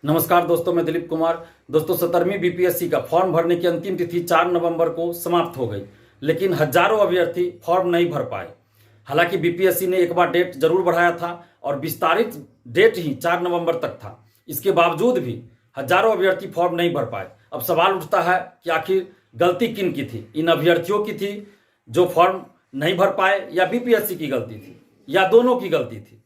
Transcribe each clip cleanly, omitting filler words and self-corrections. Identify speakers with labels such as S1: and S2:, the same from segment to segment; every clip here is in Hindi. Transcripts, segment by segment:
S1: नमस्कार दोस्तों, मैं दिलीप कुमार। दोस्तों, 17वीं बीपीएससी का फॉर्म भरने की अंतिम तिथि 4 नवंबर को समाप्त हो गई, लेकिन हजारों अभ्यर्थी फॉर्म नहीं भर पाए। हालांकि बीपीएससी ने एक बार डेट जरूर बढ़ाया था और विस्तारित डेट ही 4 नवंबर तक था। इसके बावजूद भी हजारों अभ्यर्थी फॉर्म नहीं भर पाए। अब सवाल उठता है कि आखिर गलती किन की थी? इन अभ्यर्थियों की थी जो फॉर्म नहीं भर पाए, या बीपीएससी की गलती थी, या दोनों की गलती थी?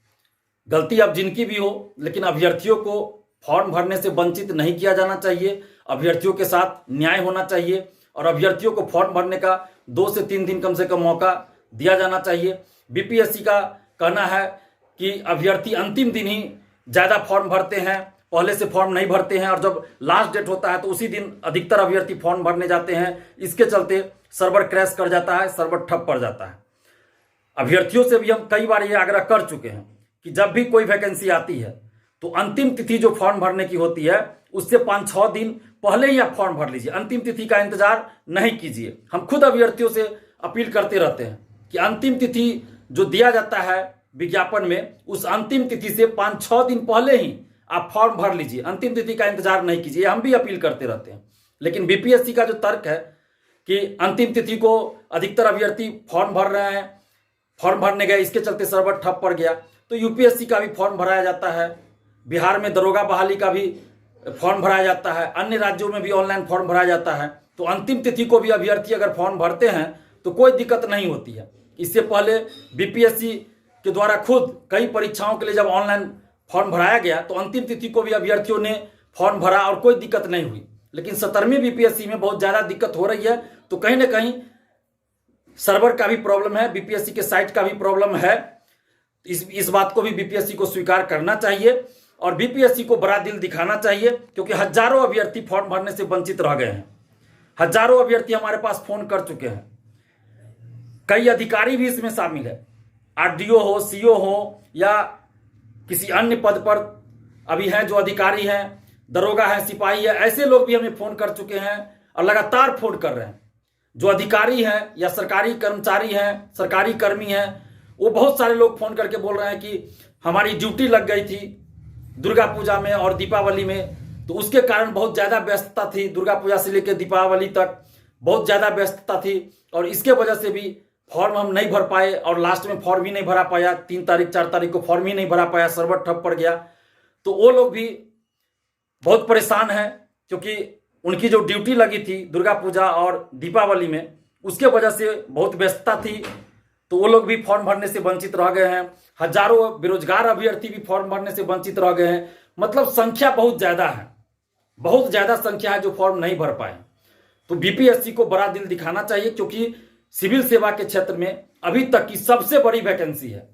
S1: गलती अब जिनकी भी हो, लेकिन अभ्यर्थियों को फॉर्म भरने से वंचित नहीं किया जाना चाहिए। अभ्यर्थियों के साथ न्याय होना चाहिए और अभ्यर्थियों को फॉर्म भरने का 2 से 3 दिन कम से कम मौका दिया जाना चाहिए। बीपीएससी का कहना है कि अभ्यर्थी अंतिम दिन ही ज़्यादा फॉर्म भरते हैं, पहले से फॉर्म नहीं भरते हैं, और जब लास्ट डेट होता है तो उसी दिन अधिकतर अभ्यर्थी फॉर्म भरने जाते हैं। इसके चलते सर्वर क्रैश कर जाता है, सर्वर ठप पड़ जाता है। अभ्यर्थियों से भी हम कई बार ये आग्रह कर चुके हैं कि जब भी कोई वैकेंसी आती है तो अंतिम तिथि जो फॉर्म भरने की होती है उससे 5-6 दिन पहले ही आप फॉर्म भर लीजिए। अंतिम तिथि का इंतजार नहीं कीजिए। हम खुद अभ्यर्थियों से अपील करते रहते हैं कि अंतिम तिथि जो दिया जाता है विज्ञापन में, उस अंतिम तिथि से 5-6 दिन पहले ही आप फॉर्म भर लीजिए। अंतिम तिथि का इंतजार नहीं कीजिए। हम भी अपील करते रहते हैं, लेकिन बीपीएससी का जो तर्क है कि अंतिम तिथि को अधिकतर अभ्यर्थी फॉर्म भर रहे हैं, फॉर्म भरने गए, इसके चलते सर्वर ठप पड़ गया। तो यूपीएससी का भी फॉर्म भराया जाता है, बिहार में दरोगा बहाली का भी फॉर्म भराया जाता है, अन्य राज्यों में भी ऑनलाइन फॉर्म भराया जाता है। तो अंतिम तिथि को भी अभ्यर्थी अगर फॉर्म भरते हैं तो कोई दिक्कत नहीं होती है। इससे पहले बीपीएससी के द्वारा खुद कई परीक्षाओं के लिए जब ऑनलाइन फॉर्म भराया गया तो अंतिम तिथि को भी अभ्यर्थियों ने फॉर्म भरा और कोई दिक्कत नहीं हुई। लेकिन 17वीं बीपीएससी में बहुत ज़्यादा दिक्कत हो रही है। तो कहीं ना कहीं सर्वर का भी प्रॉब्लम है, बीपीएससी के साइट का भी प्रॉब्लम है। इस बात को भी बीपीएससी को स्वीकार करना चाहिए और बीपीएससी को बड़ा दिल दिखाना चाहिए, क्योंकि हजारों अभ्यर्थी फॉर्म भरने से वंचित रह गए हैं। हजारों अभ्यर्थी हमारे पास फोन कर चुके हैं। कई अधिकारी भी इसमें शामिल है, आरडीओ हो, सीओ हो, या किसी अन्य पद पर अभी हैं जो अधिकारी हैं, दरोगा है, सिपाही है, ऐसे लोग भी हमें फोन कर चुके हैं और लगातार फोन कर रहे हैं। जो अधिकारी हैं या सरकारी कर्मचारी हैं, सरकारी कर्मी हैं, वो बहुत सारे लोग फोन करके बोल रहे हैं कि हमारी ड्यूटी लग गई थी दुर्गा पूजा में और दीपावली में, तो उसके कारण बहुत ज़्यादा व्यस्तता थी। दुर्गा पूजा से लेकर दीपावली तक बहुत ज़्यादा व्यस्तता थी और इसके वजह से भी फॉर्म हम नहीं भर पाए और लास्ट में फॉर्म ही नहीं भरा पाया। 3 तारीख 4 तारीख को फॉर्म ही नहीं भरा पाया, सर्वर ठप पड़ गया। तो वो लोग भी बहुत परेशान हैं, क्योंकि उनकी जो ड्यूटी लगी थी दुर्गा पूजा और दीपावली में, उसके वजह से बहुत व्यस्तता थी। तो वो लोग भी फॉर्म भरने से वंचित रह गए हैं। हजारों बेरोजगार अभ्यर्थी भी फॉर्म भरने से वंचित रह गए हैं। मतलब संख्या बहुत ज़्यादा है, बहुत ज़्यादा संख्या है जो फॉर्म नहीं भर पाए। तो बीपीएससी को बड़ा दिल दिखाना चाहिए, क्योंकि सिविल सेवा के क्षेत्र में अभी तक की सबसे बड़ी वैकेंसी है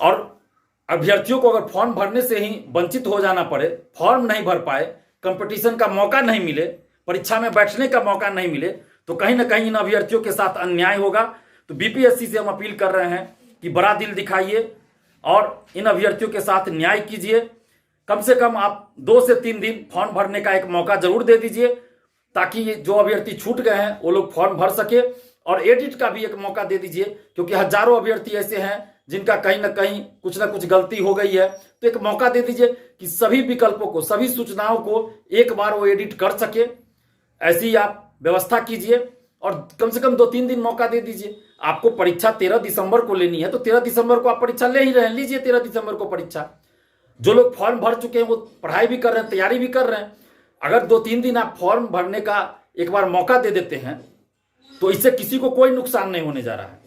S1: और अभ्यर्थियों को अगर फॉर्म भरने से ही वंचित हो जाना पड़े, फॉर्म नहीं भर पाए, कंपटीशन का मौका नहीं मिले, परीक्षा में बैठने का मौका नहीं मिले, तो कहीं ना कहीं इन अभ्यर्थियों के साथ अन्याय होगा। तो बीपीएससी से हम अपील कर रहे हैं कि बड़ा दिल दिखाइए और इन अभ्यर्थियों के साथ न्याय कीजिए। कम से कम आप 2 से 3 दिन फॉर्म भरने का एक मौका जरूर दे दीजिए, ताकि ये जो अभ्यर्थी छूट गए हैं वो लोग फॉर्म भर सके, और एडिट का भी एक मौका दे दीजिए, क्योंकि हजारों अभ्यर्थी ऐसे हैं जिनका कहीं ना कुछ गलती हो गई है। तो एक मौका दे दीजिए कि सभी विकल्पों को, सभी सूचनाओं को एक बार वो एडिट कर सके। ऐसी आप व्यवस्था कीजिए और कम से कम 2-3 दिन मौका दे दीजिए। आपको परीक्षा 13 दिसंबर को लेनी है तो 13 दिसंबर को आप परीक्षा ले ही रहे हैं, लीजिए 13 दिसंबर को परीक्षा। जो लोग फॉर्म भर चुके हैं वो पढ़ाई भी कर रहे हैं, तैयारी भी कर रहे हैं। अगर 2-3 दिन आप फॉर्म भरने का एक बार मौका दे देते हैं तो इससे किसी को कोई नुकसान नहीं होने जा रहा है।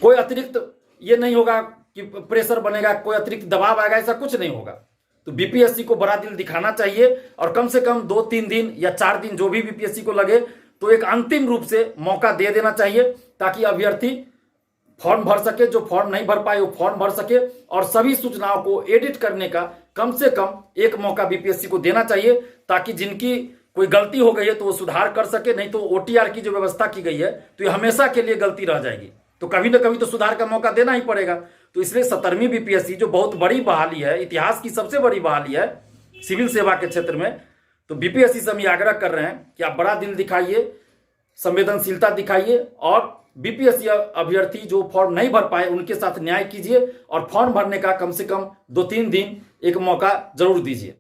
S1: कोई अतिरिक्त ये नहीं होगा कि प्रेशर बनेगा, कोई अतिरिक्त दबाव आएगा, ऐसा कुछ नहीं होगा। तो बीपीएससी को बड़ा दिल दिखाना चाहिए और कम से कम 2-3 दिन या 4 दिन, जो भी बीपीएससी को लगे, तो एक अंतिम रूप से मौका दे देना चाहिए, ताकि अभ्यर्थी फॉर्म भर सके, जो फॉर्म नहीं भर पाए वो फॉर्म भर सके, और सभी सूचनाओं को एडिट करने का कम से कम एक मौका बीपीएससी को देना चाहिए, ताकि जिनकी कोई गलती हो गई है तो वो सुधार कर सके। नहीं तो ओटीआर की जो व्यवस्था की गई है तो ये हमेशा के लिए गलती रह जाएगी। तो कभी ना कभी तो सुधार का मौका देना ही पड़ेगा। तो इसलिए 17वीं बीपीएससी जो बहुत बड़ी बहाली है, इतिहास की सबसे बड़ी बहाली है सिविल सेवा के क्षेत्र में, तो बीपीएससी से हम ये आग्रह कर रहे हैं कि आप बड़ा दिल दिखाइए, संवेदनशीलता दिखाइए और बीपीएससी अभ्यर्थी जो फॉर्म नहीं भर पाए उनके साथ न्याय कीजिए और फॉर्म भरने का कम से कम 2-3 दिन एक मौका जरूर दीजिए।